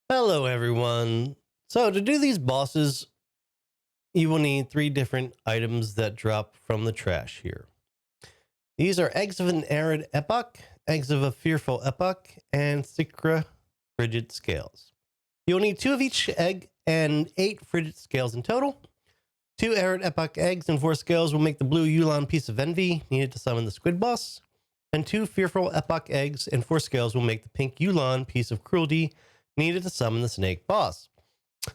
Hello, everyone. So to do these bosses, you will need 3 different items that drop from the trash here. These are eggs of an arid epoch, eggs of a fearful epoch, and Sycrakea frigid scales. You'll need 2 of each egg and 8 frigid scales in total. 2 arid epoch eggs and 4 scales will make the blue Yulon piece of envy needed to summon the squid boss. And 2 fearful epoch eggs and 4 scales will make the pink Yulon piece of cruelty needed to summon the snake boss.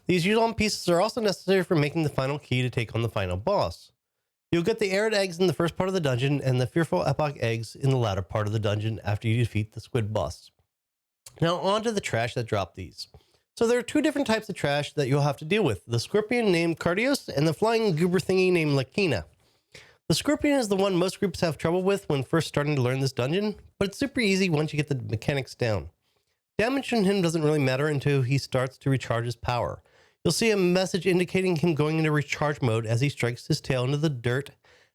These Yulon pieces are also necessary for making the final key to take on the final boss. You'll get the arid eggs in the first part of the dungeon and the fearful epoch eggs in the latter part of the dungeon after you defeat the squid boss. Now on to the trash that dropped these. So there are 2 different types of trash that you'll have to deal with: the scorpion named Cardios and the flying goober thingy named Lakina. The scorpion is the one most groups have trouble with when first starting to learn this dungeon, but it's super easy once you get the mechanics down. Damage from him doesn't really matter until he starts to recharge his power. You'll see a message indicating him going into recharge mode as he strikes his tail into the dirt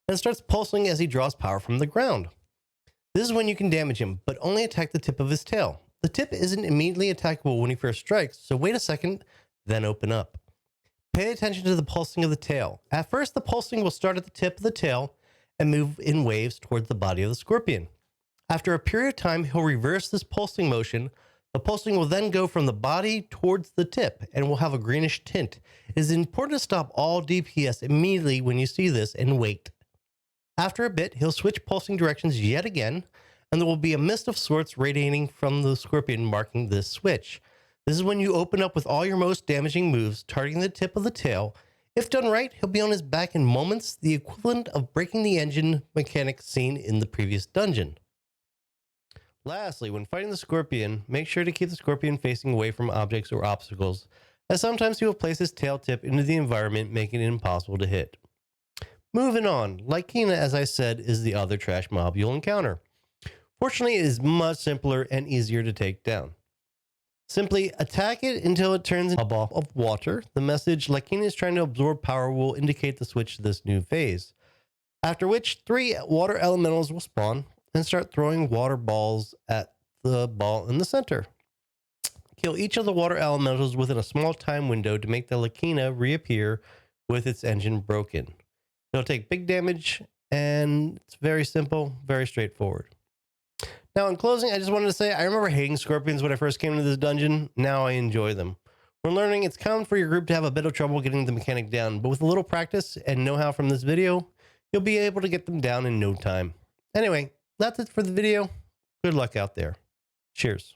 and starts pulsing as he draws power from the ground. This is when you can damage him, but only attack the tip of his tail. The tip isn't immediately attackable when he first strikes, so wait a second, then open up. Pay attention to the pulsing of the tail. At first, the pulsing will start at the tip of the tail and move in waves towards the body of the scorpion. After a period of time, he'll reverse this pulsing motion. The pulsing will then go from the body towards the tip and will have a greenish tint. It is important to stop all DPS immediately when you see this and wait. After a bit, he'll switch pulsing directions yet again, and there will be a mist of sorts radiating from the scorpion marking this switch. This is when you open up with all your most damaging moves, targeting the tip of the tail. If done right, he'll be on his back in moments, the equivalent of breaking the engine mechanic seen in the previous dungeon. Lastly, when fighting the scorpion, make sure to keep the scorpion facing away from objects or obstacles, as sometimes he will place his tail tip into the environment, making it impossible to hit. Moving on, Lakina, as I said, is the other trash mob you'll encounter. Fortunately, it is much simpler and easier to take down. Simply attack it until it turns into a ball of water. The message Lakina is trying to absorb power will indicate the switch to this new phase. After which, 3 water elementals will spawn and start throwing water balls at the ball in the center. Kill each of the water elementals within a small time window to make the Lakina reappear with its engine broken. It'll take big damage, and it's very simple, very straightforward. Now, in closing, I just wanted to say I remember hating scorpions when I first came into this dungeon. Now I enjoy them. When learning, it's common for your group to have a bit of trouble getting the mechanic down, but with a little practice and know-how from this video, you'll be able to get them down in no time. Anyway, that's it for the video. Good luck out there. Cheers.